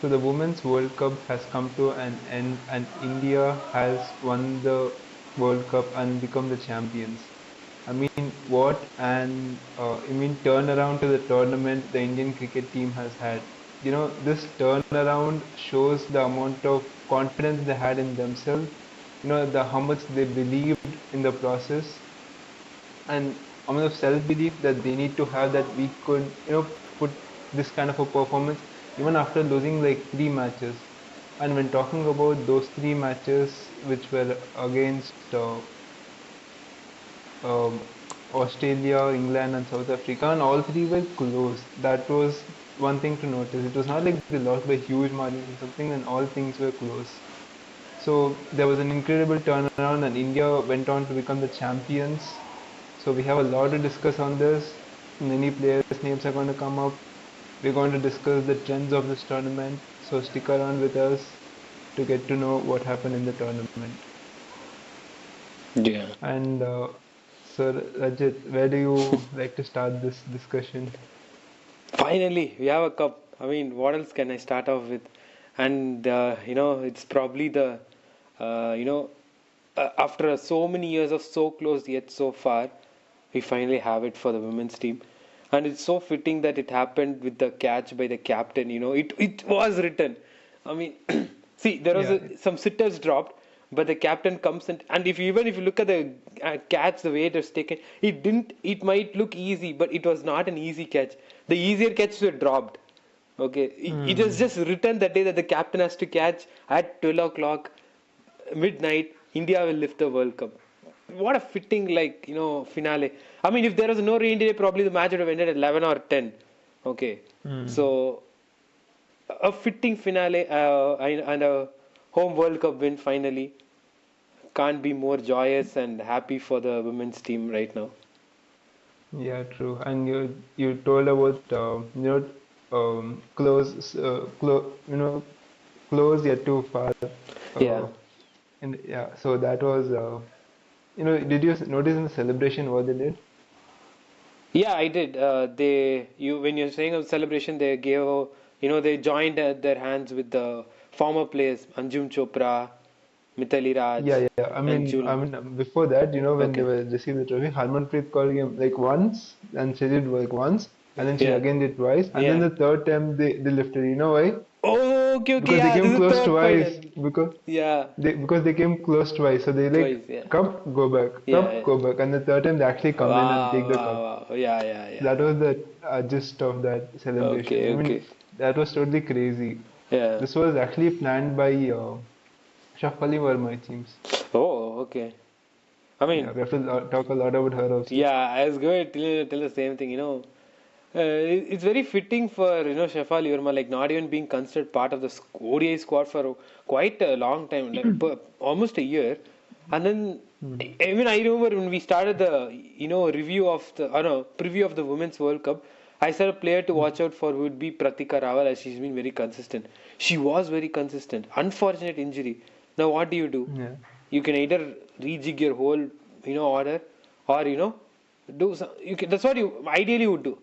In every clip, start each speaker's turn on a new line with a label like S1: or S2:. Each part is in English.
S1: So the Women's World Cup has come to an end, and India has won the World Cup and become the champions. I mean, what an turnaround to the tournament the Indian cricket team has had. This turnaround shows the amount of confidence they had in themselves. The how much they believed in the process, and amount of self-belief that they need to have that we could, put this kind of a performance even after losing like three matches. And when talking about those three matches, which were against um, Australia, England, and South Africa, and all three were close. That was one thing to notice. It was not like they lost by huge margins or something, and all things were close. So there was an incredible turnaround, and India went on to become the champions. So we have a lot to discuss on this. Many players' names are going to come up. We're going to discuss the trends of this tournament. So stick around with us to get to know what happened in the tournament.
S2: Yeah.
S1: And so Rajit, where do you like to start this discussion?
S2: Finally, we have a cup. I mean, what else can I start off with? And it's probably the you know after so many years of so close yet so far, we finally have it for the women's team. And it's so fitting that it happened with the catch by the captain. It was written. I mean, see, there was
S1: Yeah,
S2: some sitters dropped, but the captain comes and if even if you look at the catch, the way it was taken, it didn't. It might look easy, but it was not an easy catch. The easier catches were dropped. Okay, it was
S1: mm,
S2: just written that day that the captain has to catch at 12 o'clock midnight. India will lift the World Cup. What a fitting, finale. I mean, if there was no rain delay, probably the match would have ended at 11 or 10. Okay,
S1: mm.
S2: so a fitting finale and a home World Cup win finally. Can't be more joyous and happy for the women's team right now.
S1: Yeah, true. And you told about close, close yet too far.
S2: Yeah.
S1: Uh, and yeah, so that was did you notice in the celebration what they did?
S2: Yeah, I did. When you're saying of celebration, they they joined their hands with the former players, Anjum Chopra, Mithali Raj,
S1: Yeah.
S2: and
S1: Before that, when they
S2: Okay.
S1: were received the trophy, Harmanpreet called him like once, and she did like once, and then she
S2: Yeah,
S1: again did twice, and then
S2: yeah.
S1: the third time they lifted. You know why?
S2: Oh, okay,
S1: Because they
S2: yeah. This
S1: came
S2: is the
S1: close
S2: third
S1: twice.
S2: final.
S1: Because
S2: Yeah,
S1: they came close twice, so they like
S2: twice. Yeah,
S1: cup,
S2: yeah.
S1: go back, and the third time they actually come in and
S2: Wow,
S1: take the
S2: wow,
S1: cup.
S2: wow. Yeah, yeah, yeah.
S1: That was the gist of that celebration.
S2: Okay,
S1: I mean,
S2: okay.
S1: that was totally crazy.
S2: Yeah.
S1: This was actually planned by Shafali Verma, it seems.
S2: Oh, okay. I
S1: Yeah,
S2: mean,
S1: we have to talk a lot about her also.
S2: yeah. I was going to tell the same thing. It's very fitting for Shefali Verma, like not even being considered part of the ODI squad for quite a long time, like almost a year. And then
S1: Hmm.
S2: I remember when we started the review of the no preview of the Women's World Cup. I said a player to watch out for would be Pratika Rawal, as she's been very consistent. She was very consistent. Unfortunate injury. Now what do?
S1: Yeah.
S2: You can either rejig your whole order, or do some, that's what you ideally would do.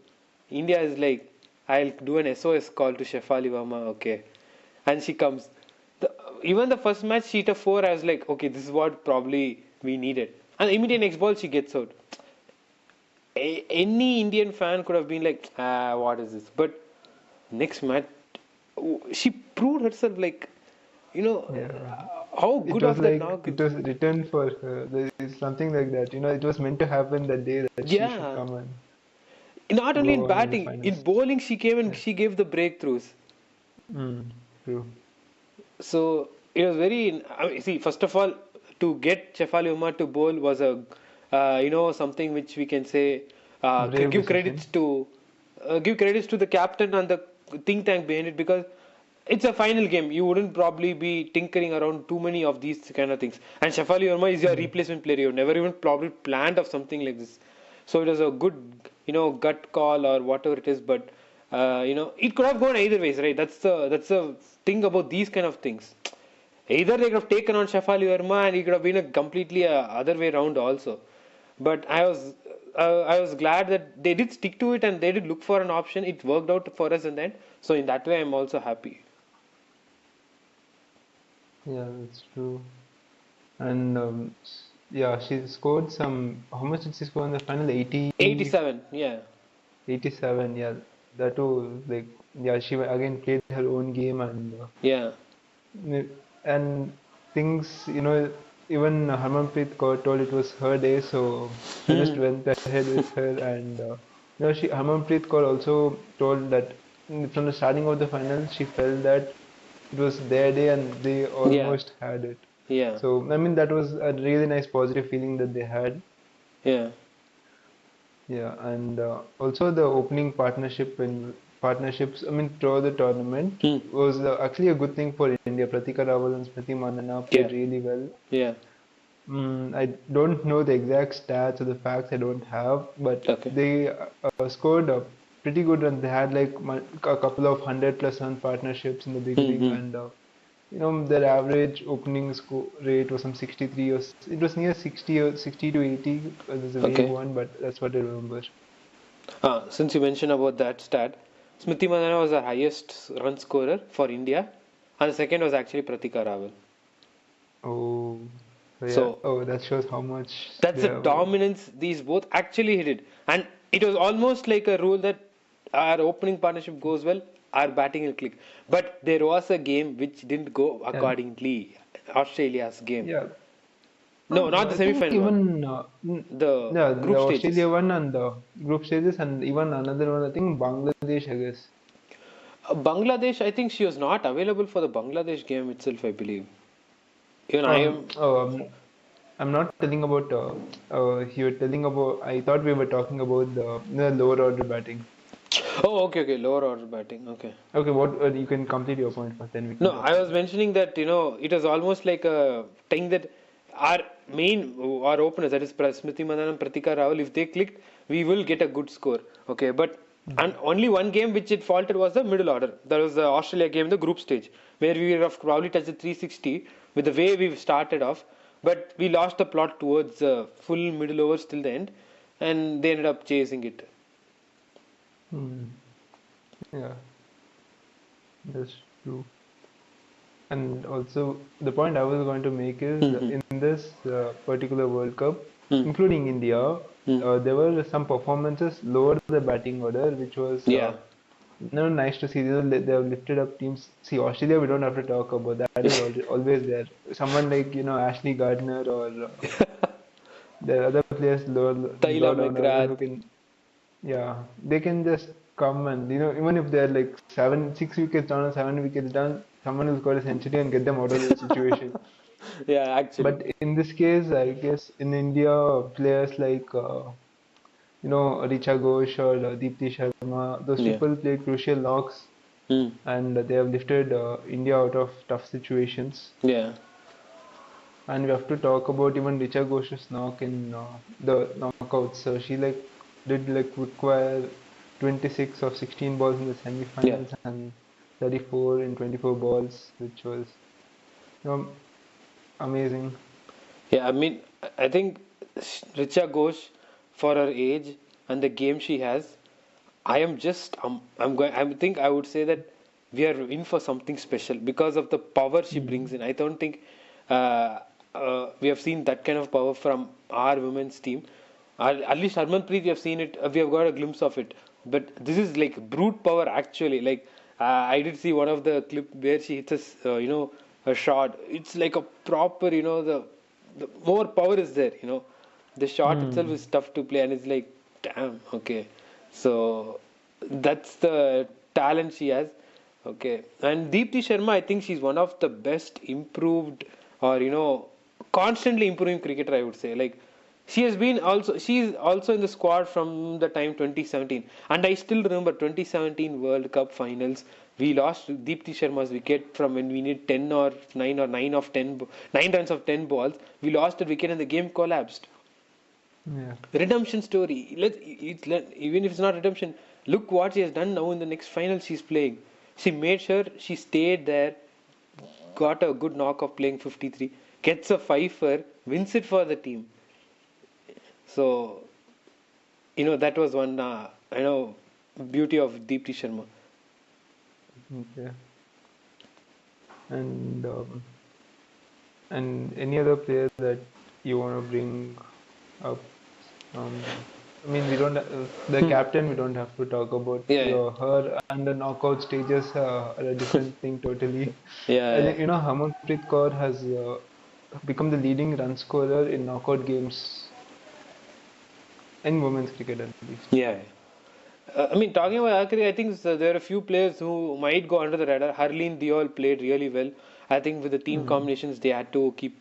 S2: India is like, I'll do an SOS call to Shefali Verma, okay. And she comes. Even the first match, she hit a 4. I was like, okay, this is what probably we needed. And immediate next ball, she gets out. Any Indian fan could have been like, what is this? But next match, she proved herself like, you know,
S1: Yeah.
S2: how
S1: It
S2: good
S1: was
S2: of that
S1: like
S2: knock.
S1: it was written for her. There is something like that. It was meant to happen that day that she should
S2: Yeah.
S1: come and
S2: Not only in
S1: go on in the
S2: batting, in
S1: finals.
S2: bowling, she came and
S1: Yeah.
S2: she gave the breakthroughs.
S1: True.
S2: So it was very. I mean, see, first of all, to get Shefali Umar to bowl was a, something which we can say,
S1: Brave
S2: give
S1: decision.
S2: credits to the captain and the think tank behind it, because it's a final game. You wouldn't probably be tinkering around too many of these kind of things. And Shefali Verma is your
S1: Hmm.
S2: replacement player. You've never even probably planned of something like this. So it was a good, gut call or whatever it is. But it could have gone either ways, right? That's the thing about these kind of things. Either they could have taken on Shefali Verma, and it could have been a completely other way around also. But I was glad that they did stick to it and they did look for an option. It worked out for us in the end. So in that way, I'm also happy.
S1: Yeah, that's true. And yeah, she scored some. How much did she score in the final?
S2: 87, yeah.
S1: 87. Yeah, that too. Like, yeah, she again played her own game
S2: Yeah.
S1: and things. Even Harmanpreet Kaur told it was her day, so I just went ahead with her. And Harmanpreet Kaur also told that from the starting of the final, she felt that it was their day and they
S2: Yeah.
S1: almost had it.
S2: Yeah.
S1: So, I mean, that was a really nice positive feeling that they had.
S2: Yeah.
S1: Yeah, and also the opening partnerships, I mean, throughout the tournament
S2: Hmm.
S1: was actually a good thing for India. Pratika Rawal and Smriti Mandhana
S2: Yeah.
S1: played really well.
S2: Yeah.
S1: I don't know the exact stats or the facts I don't have, but
S2: Okay.
S1: they scored a pretty good run. They had like a couple of 100+ run partnerships in the beginning,
S2: Hmm.
S1: and their average opening score rate was some 63 or it was near 60 or 60 to 80. There's a vague
S2: Okay.
S1: one, but that's what I remember.
S2: Since you mentioned about that stat, Smriti Mandhana was the highest run scorer for India, and the second was actually Pratika Rawal.
S1: Oh, so yeah.
S2: So
S1: Oh, that shows how much
S2: that's
S1: they
S2: the
S1: have.
S2: dominance these both actually hit it. And it was almost like a rule that our opening partnership goes well, our batting will click. But there was a game which didn't go
S1: Yeah,
S2: accordingly. Australia's game.
S1: yeah.
S2: No, not the
S1: I think
S2: semi-final one.
S1: even
S2: The
S1: yeah, the
S2: group stages.
S1: Australia one and the group stages, and even another one. I think Bangladesh, I guess.
S2: Bangladesh, I think she was not available for the Bangladesh game itself, I believe. Even I
S1: Um,
S2: am.
S1: oh, I'm not telling about. You were telling about. I thought we were talking about the lower order batting.
S2: Oh, okay, okay. Lower order batting. Okay.
S1: Okay, what you can complete your point first, then we
S2: No,
S1: can talk
S2: I was
S1: about that.
S2: mentioning that, it was almost like a thing that our our openers, that is Smriti Mandan and Pratika Rawal, if they clicked, we will get a good score. Okay, but and only one game which it faltered was the middle order. That was the Australia game, the group stage, where we would have probably touched the 360 with the way we started off, but we lost the plot towards full middle overs till the end, and they ended up chasing it.
S1: Hmm. Yeah, that's true. And also, the point I was going to make is
S2: Hmm.
S1: in this particular World Cup,
S2: Hmm.
S1: including India,
S2: Hmm.
S1: there were some performances lower the batting order, which was
S2: Yeah.
S1: nice to see. They have lifted up teams. See, Australia, we don't have to talk about that. That is always there. Someone like Ashley Gardner or the other players
S2: Tyler
S1: lower down the order who
S2: McGrath.
S1: can, yeah, they can just come and even if they're like 6 wickets down or 7 wickets down, someone will score a century and get them out of the situation.
S2: Yeah, actually.
S1: But in this case, I guess in India, players like Richa Ghosh or Deepti Sharma, those
S2: Yeah.
S1: people played crucial knocks
S2: Hmm.
S1: and they have lifted India out of tough situations.
S2: Yeah.
S1: And we have to talk about even Richa Ghosh's knock in the knockouts. So she did require 26 of 16 balls in the
S2: Yeah.
S1: semi-finals and 34 in 24 balls, which was you know, amazing.
S2: Yeah, I mean, I think Richa Ghosh, for her age and the game she has, I am just I'm going. I think I would say that we are in for something special because of the power she brings
S1: Mm.
S2: in. I don't think uh, we have seen that kind of power from our women's team. At least Harmanpreet, we have seen it. We have got a glimpse of it. But this is like brute power actually. Like I did see one of the clip where she hits a shot. It's like a proper, the more power is there. The shot itself
S1: Mm.
S2: is tough to play, and it's like, damn, okay. So that's the talent she has. Okay. And Deepti Sharma, I think she's one of the best improved or constantly improving cricketer, I would say. Like she's also in the squad from the time 2017. And I still remember 2017 World Cup finals. We lost Deepti Sharma's wicket from when we need 10 or 9 or 9 of 10 9 runs of 10 balls. We lost a wicket and the game collapsed.
S1: Yeah.
S2: Redemption story. Even if it's not redemption, look what she has done now in the next final she's playing. She made sure she stayed there, got a good knock of playing 53, gets a fifer, wins it for the team. So that was one beauty of Deepti Sharma.
S1: Okay. And And any other player that you want to bring up? I mean, we don't. The
S2: Hmm.
S1: captain, we don't have to talk about.
S2: Yeah, yeah,
S1: Her and the knockout stages are a different thing totally. I
S2: yeah,
S1: think Harmanpreet Kaur has become the leading run scorer in knockout games in women's cricket at least.
S2: yeah. I mean, talking about Akari, I think there are a few players who might go under the radar. Harleen Deol played really well. I think with the team
S1: Mm.
S2: combinations, they had to keep,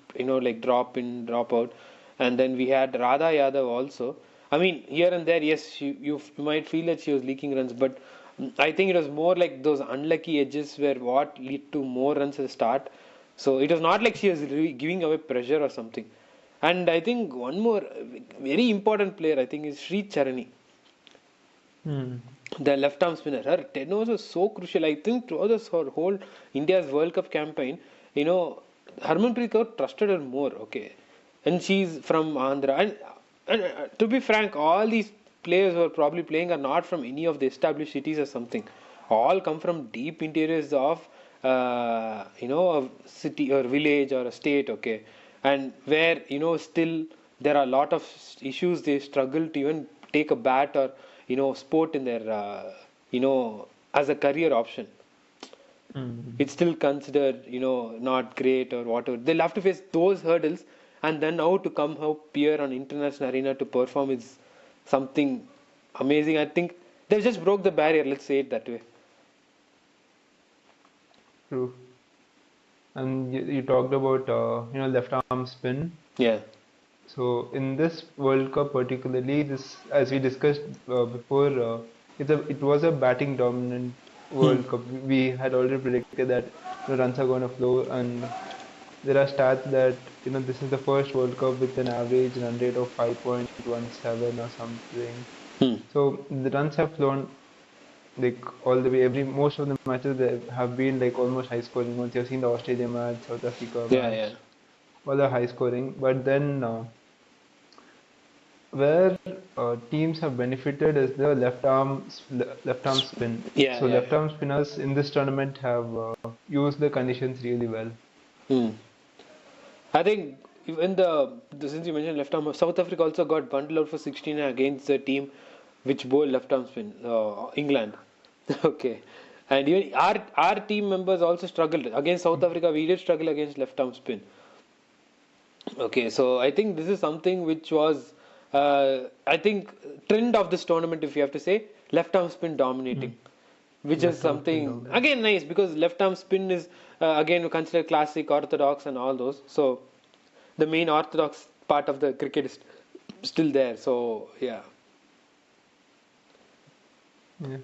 S2: like drop in, drop out. And then we had Radha Yadav also. I mean, here and there, yes, you might feel that she was leaking runs, but I think it was more like those unlucky edges were what lead to more runs at the start. So it was not like she was really giving away pressure or something. And I think one more very important player, I think, is Sri Charani,
S1: Mm.
S2: the left arm spinner. Her tenors was so crucial. I think throughout this her whole India's World Cup campaign, Harmanpreet Kaur trusted her more. Okay, and she's from Andhra. And to be frank, all these players who are probably playing are not from any of the established cities or something. All come from deep interiors of a city or village or a state. Okay, and where still there are a lot of issues. They struggle to even take a bat or sport in their as a career option.
S1: Mm.
S2: It's still considered not great or whatever. They'll have to face those hurdles, and then now to come up here on international arena to perform is something amazing. I think they just broke the barrier, let's say it that way.
S1: True. And you talked about left arm spin.
S2: Yeah.
S1: So in this World Cup particularly, this as we discussed before, it was a batting dominant
S2: Hmm.
S1: World Cup. We had already predicted that runs are going to flow, and there are stats that this is the first World Cup with an average run rate of 5.17 or something.
S2: Hmm.
S1: So the runs have flown like all the way. Most of the matches they have been like almost high scoring. Once you've seen the Australia match, South Africa
S2: Yeah, yeah.
S1: match, all are high scoring. But then where teams have benefited is the left arm spin.
S2: Yeah,
S1: So
S2: yeah,
S1: left
S2: yeah.
S1: arm spinners in this tournament have used the conditions really well.
S2: Hmm. I think even since you mentioned left arm, South Africa also got bundled out for 16 against the team which bowled left arm spin, England. Okay, and even our team members also struggled against South Africa. We did struggle against left arm spin. Okay, so I think this is something which was, I think, trend of this tournament, if you have to say, left arm spin dominating,
S1: Mm.
S2: which is
S1: Left arm spin
S2: something
S1: dominant.
S2: again nice because left arm spin is again considered classic, orthodox, and all those. So the main orthodox part of the cricket is still there. So yeah,
S1: Yeah.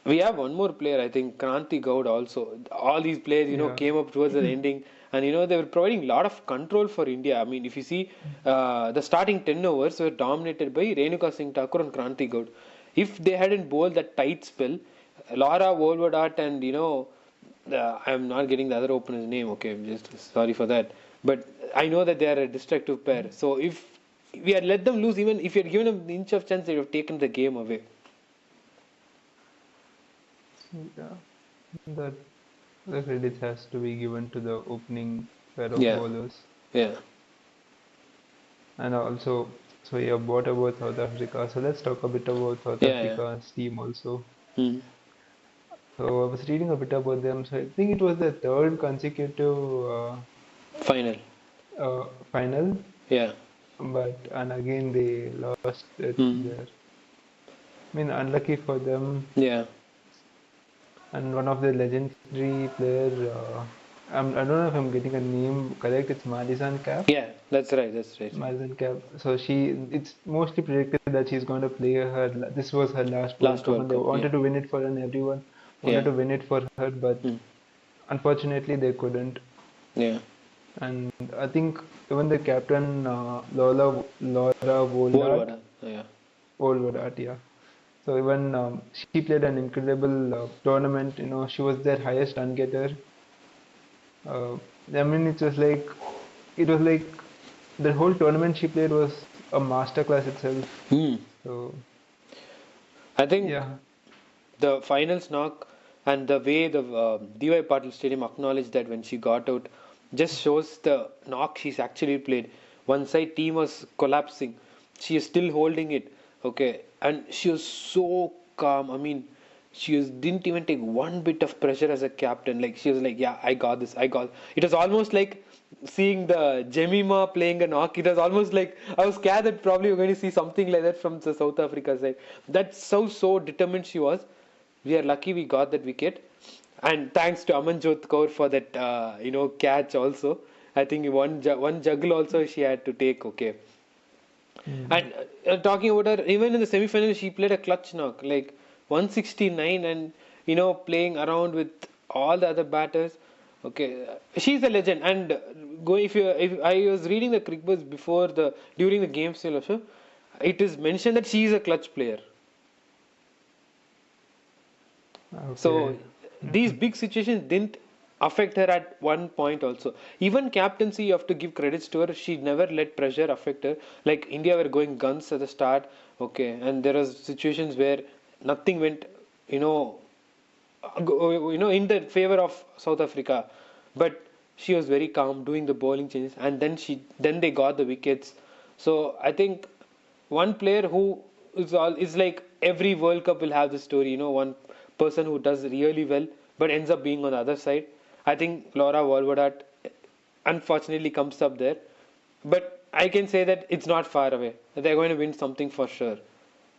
S2: we have one more player, I think, Kranti Gaud also. All these players,
S1: Yeah.
S2: came up towards the ending, and they were providing a lot of control for India. I mean, if you see, the starting 10 overs were dominated by Renuka Singh Thakur and Kranti Gaud. If they hadn't bowled that tight spell, Laura Wolverdat and I'm not getting the other opener's name. Okay, I'm just sorry for that. But I know that they are a destructive pair. So if we had let them lose, even if you had given them an inch of chance, they would have taken the game away.
S1: Yeah. That the credit has to be given to the opening pair of
S2: Yeah,
S1: bowlers.
S2: yeah.
S1: And also, so yeah, what about South Africa? So let's talk a bit about South
S2: Yeah, yeah.
S1: Africa's team also.
S2: Hmm.
S1: So I was reading a bit about them. So I think it was the third consecutive
S2: Final.
S1: final,
S2: Yeah.
S1: but and again they lost it
S2: Hmm.
S1: there. I mean, unlucky for them.
S2: Yeah.
S1: And one of the legendary player, I don't know if I'm getting a name correct. It's Madison Cap.
S2: Yeah. That's right. That's right.
S1: Madison Cap. So it's mostly predicted that she's going to play this was her last World
S2: Last
S1: Cup,
S2: World
S1: and they
S2: Cup. Yeah.
S1: wanted to win it for her, and everyone wanted
S2: Yeah.
S1: to win it for her, but
S2: Hmm.
S1: unfortunately they couldn't.
S2: Yeah.
S1: And I think even the captain, Laura
S2: Wolverine. Yeah.
S1: Voldward, yeah. So even she played an incredible tournament. She was their highest run getter. Uh, I mean, it was like the whole tournament she played was a masterclass itself.
S2: Hmm.
S1: So
S2: I think
S1: yeah.
S2: the finals knock and the way the DY Patil Stadium acknowledged that when she got out, just shows the knock she's actually played. One side team was collapsing, she is still holding it. Okay, and she was so calm. I mean, didn't even take one bit of pressure as a captain. Like she was like, yeah, I got this. I got. It was almost like seeing the Jemima playing a knock. It was almost like I was scared that probably we're going to see something like that from the South Africa side. That's so determined she was. We are lucky we got that wicket, and thanks to Amanjot Kaur for that catch also. I think one juggle also she had to take. Okay,
S1: Mm.
S2: and talking about her, even in the semi-final, she played a clutch knock, like 169, and playing around with all the other batters. Okay, she's a legend. And go if I was reading the cricket buzz before the during the game still also, it is mentioned that she is a clutch player. So
S1: Okay.
S2: these big situations didn't affect her at one point also. Even captaincy, you have to give credits to her. She never let pressure affect her. Like India were going guns at the start, okay, and there was situations where nothing went, you know, in the favor of South Africa, but she was very calm doing the bowling changes, and then they got the wickets. So I think one player who is like every World Cup will have this story. One person who does really well but ends up being on the other side. I think Laura Wolvadat unfortunately comes up there, but I can say that it's not far away. They're going to win something for sure.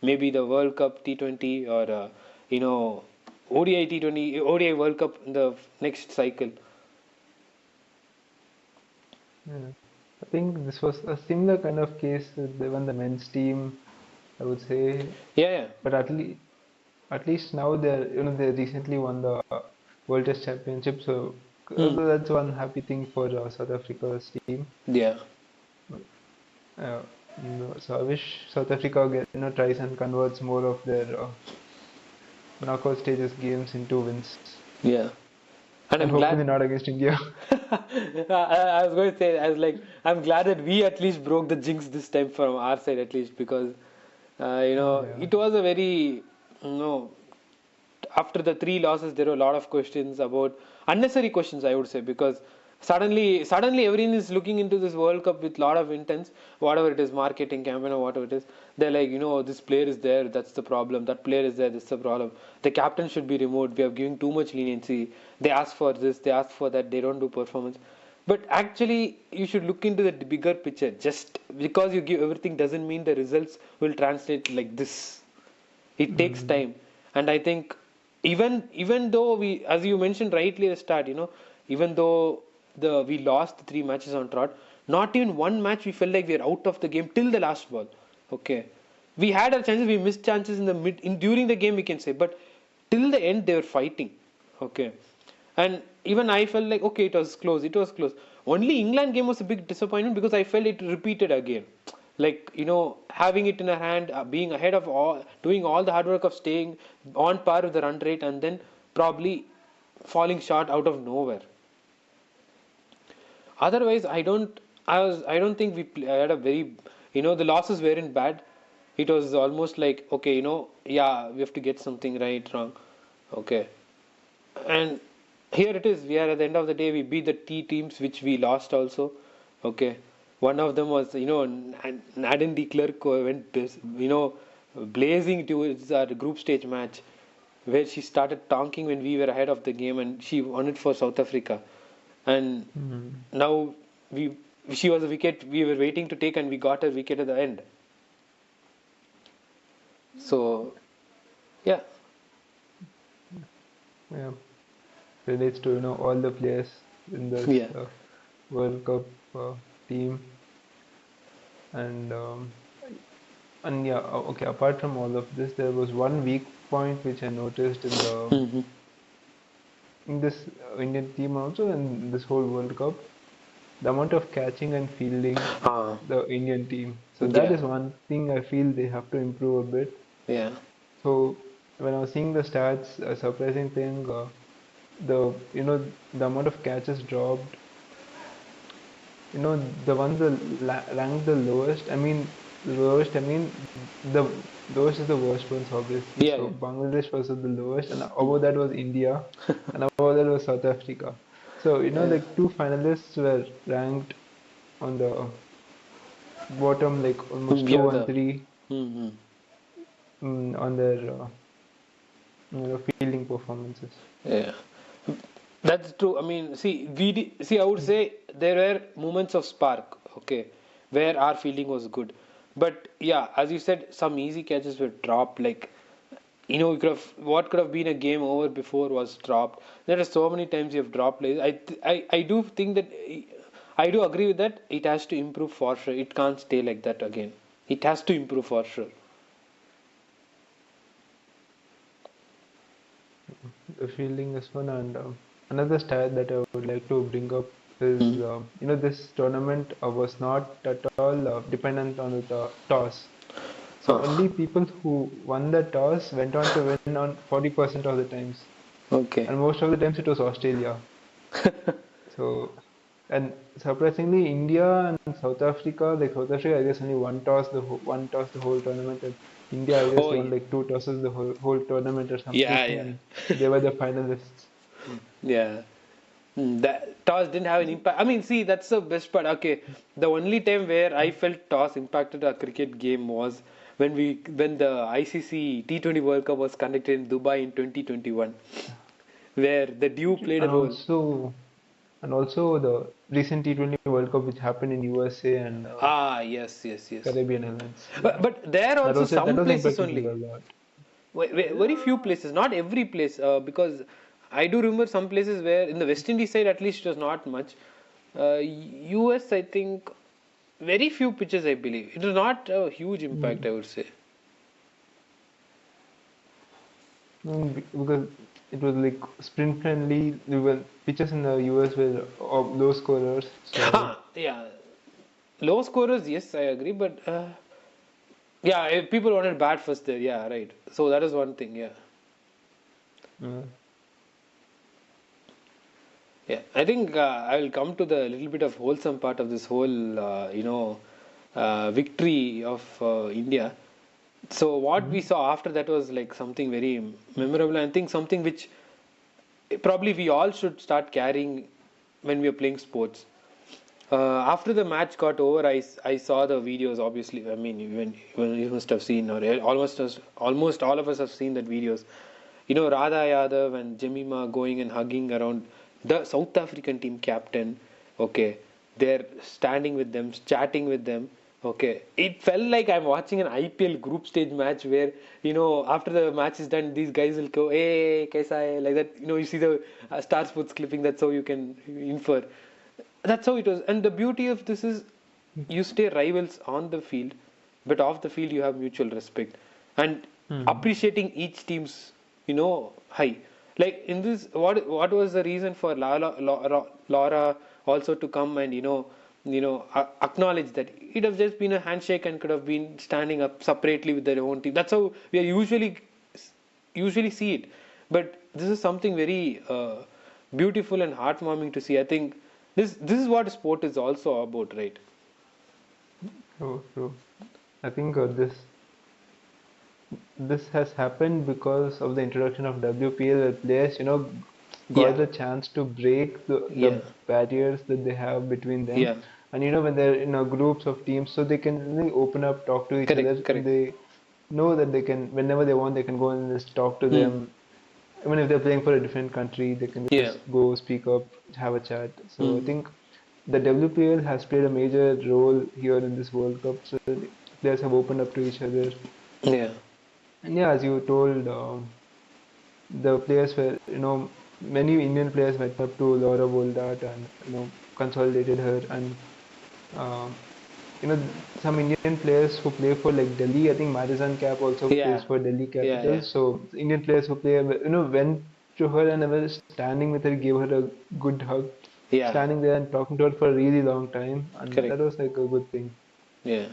S2: Maybe the World Cup T20 or you know ODI T20 ODI World Cup in the next cycle.
S1: Yeah. I think this was a similar kind of case with even the men's team, I would say.
S2: Yeah, yeah.
S1: But at least now they recently won the World Test Championship, so
S2: Hmm.
S1: that's one happy thing for South Africa's team.
S2: Yeah.
S1: So I wish South Africa tries and converts more of their knockout stages games into wins,
S2: Yeah. And
S1: and
S2: I'm
S1: hopefully
S2: glad.
S1: not against India.
S2: I was going to say, I was like, I'm glad that we at least broke the jinx this time from our side at least because,
S1: Yeah.
S2: it was a very, you know, after the three losses, there were a lot of questions about unnecessary questions, I would say, because suddenly everyone is looking into this World Cup with a lot of intents, whatever it is, marketing campaign or whatever it is. They're like, this player is there, that's the problem. That player is there, that's the problem. The captain should be removed. We are giving too much leniency. They ask for this, they ask for that. They don't do performance. But actually, you should look into the bigger picture. Just because you give everything doesn't mean the results will translate like this. It takes
S1: Mm.
S2: time, and I think even though we, as you mentioned rightly at the start, even though the we lost the three matches on trot, not even one match we felt like we are out of the game till the last ball. Okay, we had our chances, we missed chances in the mid in during the game we can say, but till the end they were fighting. Okay, and even I felt like okay, it was close, it was close. Only England game was a big disappointment because I felt it repeated again. Like having it in a hand, being ahead of all, doing all the hard work of staying on par with the run rate, and then probably falling short out of nowhere. Otherwise, I don't think had a very, the losses weren't bad. It was almost like okay, yeah, we have to get something right, wrong, okay, and here it is. We are at the end of the day. We beat the T teams, which we lost also. Okay, one of them was Nadine de Klerk went blazing towards our group stage match, where she started tonking when we were ahead of the game, and she won it for South Africa. And
S1: Mm.
S2: now we she was a wicket we were waiting to take, and we got a wicket at the end. So yeah,
S1: Yeah. Relates to all the players in this
S2: yeah.
S1: World Cup team, and yeah, okay, apart from all of this, there was one weak point which I noticed
S2: Hmm.
S1: in this Indian team also, and this whole World Cup, the amount of catching and fielding
S2: Ah,
S1: the Indian team. So that
S2: yeah,
S1: is one thing I feel they have to improve a bit.
S2: yeah,
S1: So when I was seeing the stats, a surprising thing, the amount of catches dropped, the ones that ranked the lowest. I mean, lowest. I mean, the lowest is the worst ones, obviously.
S2: yeah,
S1: So Bangladesh was at the lowest, and above that was India, and above that was South Africa. So,
S2: Yeah.
S1: like two finalists were ranked on the bottom, like almost
S2: Yeah,
S1: two and
S2: the.
S1: three
S2: Mm-hmm.
S1: on their fielding performances.
S2: Yeah. That's true. I mean, see, I would say there were moments of spark, okay, where our fielding was good. But yeah, as you said, some easy catches were dropped. Like, what could have been a game over before was dropped. There are so many times you have dropped plays. I do think that I do agree with that. It has to improve for sure. It can't stay like that again. It has to improve for sure.
S1: The fielding is one, and another stat that I would like to bring up is,
S2: Mm.
S1: this tournament was not at all dependent on the toss. So
S2: Huh.
S1: only people who won the toss went on to win on 40% of the times,
S2: Okay.
S1: and most of the times it was Australia. So, and surprisingly, India and South Africa, like South Africa, I guess only one toss the whole tournament, and India, I guess
S2: Oh,
S1: won like two tosses the whole tournament or something,
S2: yeah, yeah.
S1: and they were the finalists.
S2: Yeah. That toss didn't have an impact. I mean, see, that's the best part. Okay, the only time where I felt toss impacted a cricket game was when the ICC T20 World Cup was conducted in Dubai in 2021, where the dew played a
S1: And
S2: role.
S1: also, the recent T20 World Cup which happened in USA and
S2: Ah, yes, yes, yes.
S1: Caribbean Islands.
S2: But,
S1: Yeah,
S2: but there also
S1: that
S2: some
S1: was
S2: places
S1: impacted people
S2: only.
S1: a lot.
S2: Very few places, not every place, because I do remember some places where in the West Indies side at least it was not much. US, I think, very few pitches, I believe. It was not a huge impact,
S1: Mm.
S2: I would say.
S1: Because it was like sprint friendly. Pitches in the US were low scorers, so
S2: Yeah, low scorers, yes, I agree, but yeah, people wanted bat first there. Yeah, right. So that is one thing. Yeah.
S1: uh,
S2: Yeah, I think I will come to the little bit of wholesome part of this whole, victory of India. So what we
S1: mm,
S2: saw after that was like something very memorable. I think something which probably we all should start carrying when we are playing sports. After the match got over, I saw the videos. Obviously, I mean, even you must have seen, or almost all of us have seen that videos. Radha Yadav and Jemima going and hugging around the South African team captain. Okay, they're standing with them, chatting with them. Okay, it felt like I'm watching an IPL group stage match where after the match is done, these guys will go, "Hey, kaisa hai?" Like that. You see the Star Sports clipping. That's how you can infer. That's how it was. And the beauty of this is you stay rivals on the field, but off the field you have mutual respect and
S1: mm,
S2: appreciating each team's, high. Like in this, what was the reason for Laura also to come and acknowledge that it have just been a handshake and could have been standing up separately with their own team. That's how we are usually see it. But this is something very beautiful and heartwarming to see. I think this is what sport is also about, right?
S1: true. I think this has happened because of the introduction of WPL, where players, got
S2: Yeah,
S1: the chance to break
S2: yeah,
S1: the barriers that they have between them.
S2: yeah.
S1: And when they're in groups of teams, so they can really open up, talk to each other,
S2: Correct,
S1: and
S2: correct.
S1: they know that they can, whenever they want, they can go and just talk to
S2: Hmm.
S1: them. Even if they're playing for a different country, they can
S2: Yeah.
S1: just go speak up, have a chat. So I
S2: Hmm.
S1: think the WPL has played a major role here in this World Cup. So the players have opened up to each other.
S2: Yeah.
S1: And yeah, as you told, the players were, many Indian players went up to Laura Woldat and, consolidated her. And, um, some Indian players who play for like Delhi, I think Madison Cap also plays
S2: Yeah.
S1: for Delhi
S2: Yeah. Yeah.
S1: Capitals. So Indian players who play, went to her and were standing with her, gave her a good hug,
S2: Yeah.
S1: standing there and talking to her for a really long time. And that
S2: Correct.
S1: was like a good thing.
S2: Yeah.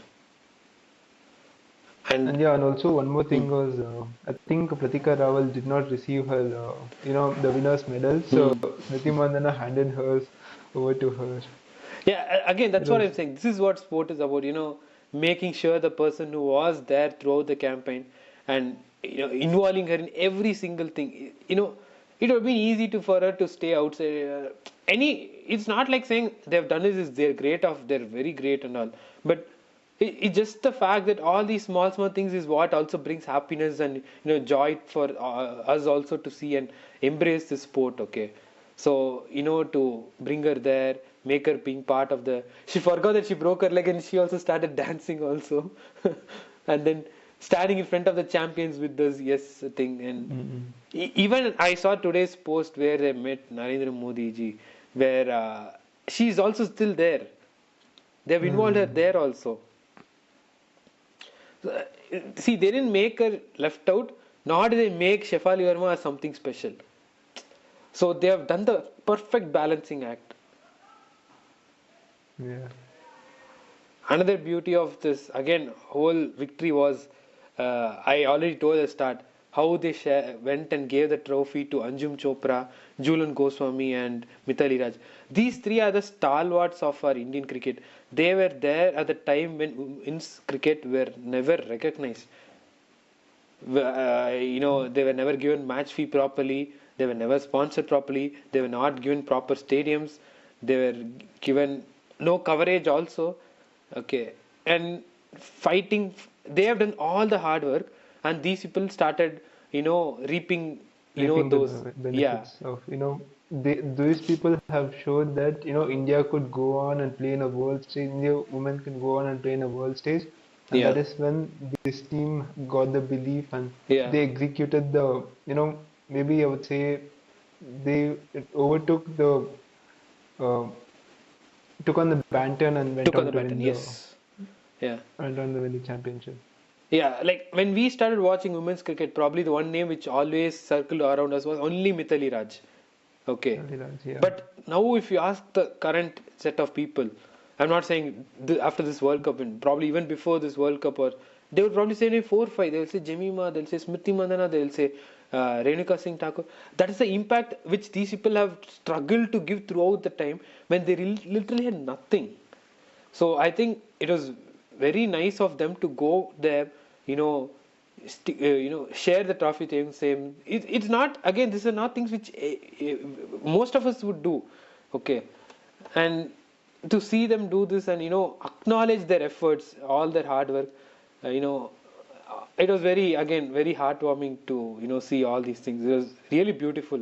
S2: And
S1: And yeah, and also one more
S2: hmm.
S1: thing was, I think Pratika Rawal did not receive her, the winner's medal. So
S2: Hmm.
S1: Smriti Mandana handed hers over to her.
S2: Yeah, again,
S1: It
S2: that's what
S1: was,
S2: I'm saying. This is what sport is about, making sure the person who was there throughout the campaign and involving her in every single thing. it would be easy to for her to stay outside. It's not like saying they've done this is they're great of they're very great and all, but it's just the fact that all these small things is what also brings happiness and joy for us also to see and embrace the sport. Okay, so to bring her there, make her being part of the. She forgot that she broke her leg and she also started dancing also, and then standing in front of the champions with this yes thing. And
S1: Mm-mm.
S2: even I saw today's post where they met Narendra Modi ji, where she's also still there. They've involved her
S1: Mm.
S2: there also. See, they didn't make her left out, nor did they make Shefali Verma as something special. So they have done the perfect balancing act.
S1: Yeah.
S2: Another beauty of this, again, whole victory was, I already told at the start, how they went and gave the trophy to Anjum Chopra, Julan Goswami, and Mithali Raj. These three are the stalwarts of our Indian cricket. They were there at the time when women's cricket were never recognized. They were never given match fee properly. They were never sponsored properly. They were not given proper stadiums. They were given no coverage also. Okay, and fighting. They have done all the hard work, and these people started, reaping,
S1: Reaping the
S2: those. Yeah,
S1: benefits of, these people have showed that, India could go on and play in a world stage, India women can go on and play in a world stage, and
S2: yeah,
S1: that is when this team got the belief and
S2: yeah.
S1: they executed the, maybe I would say they overtook the, uh, took on the baton and
S2: Took on the baton. Yes. Yeah.
S1: went on to win the championship.
S2: Yeah, like when we started watching women's cricket, probably the one name which always circled around us was only Mithali Raj. Okay.
S1: Yeah.
S2: But now, if you ask the current set of people, I'm not saying after this World Cup, and probably even before this World Cup, or they would probably say name 4 5. They'll say Jemima, they'll say Smriti Mandana, they'll say Renuka Singh Thakur. That is the impact which these people have struggled to give throughout the time when they literally had nothing. So I think it was very nice of them to go there, you know, share the trophy thing. Same. It's not again. These are not things which most of us would do. Okay, and to see them do this and acknowledge their efforts, all their hard work, it was very heartwarming to see all these things. It was really beautiful.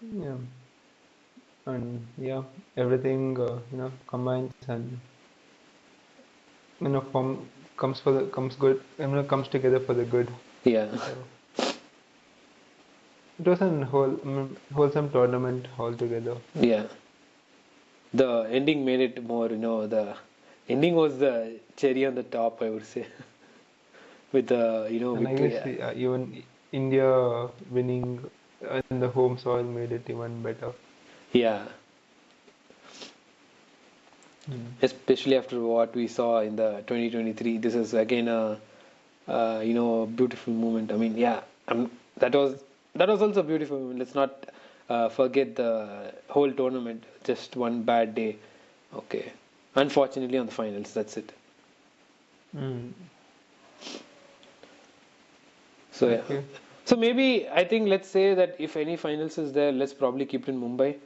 S1: Yeah. And yeah, everything combines and form comes good, comes together for the good.
S2: Yeah,
S1: So it was a wholesome tournament altogether.
S2: yeah. The ending made it more. The ending was the cherry on the top, I would say, with the
S1: And I
S2: victory.
S1: guess even India winning in the home soil made it even better.
S2: Yeah,
S1: Mm.
S2: especially after what we saw in the 2023. This is again a beautiful moment. I mean, yeah, that was that was also a beautiful moment. Let's not forget the whole tournament. Just one bad day. Okay, unfortunately on the finals. That's it.
S1: Mm.
S2: So yeah.
S1: Okay.
S2: So maybe I think let's say that if any finals is there, let's probably keep it in Mumbai.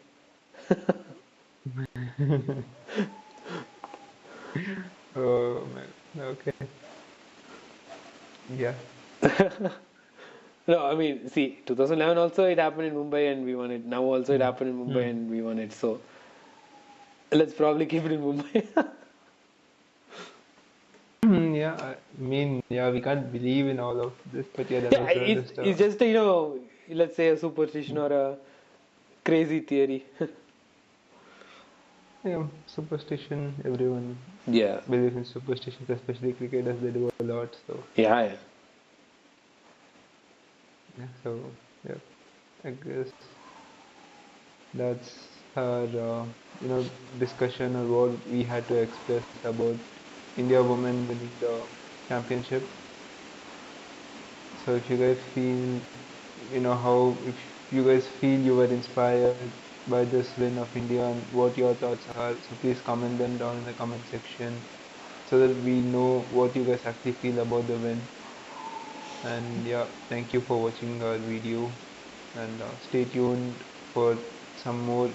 S1: Oh man. Okay. Yeah.
S2: No, I mean, see, 2011 also it happened in Mumbai and we won it. Now also it
S1: Mm.
S2: happened in Mumbai
S1: Mm.
S2: and we won it. So let's probably keep it in Mumbai.
S1: Yeah. I mean, yeah, we can't believe in all of this, but yeah, that
S2: Yeah,
S1: was just
S2: it's just let's say a superstition or a crazy theory.
S1: yeah, superstition. Everyone
S2: Yeah,
S1: believes in superstitions, especially cricketers. They do a lot. So
S2: yeah, yeah,
S1: yeah. So yeah, I guess that's our discussion or what we had to express about India women winning the championship. So if you guys feel, if you guys feel you were inspired by this win of India and what your thoughts are, so please comment them down in the comment section so that we know what you guys actually feel about the win. And yeah, thank you for watching our video, and stay tuned for some more,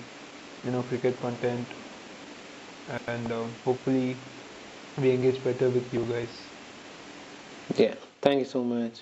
S1: cricket content, and hopefully we engage better with you guys.
S2: Yeah, thank you so much.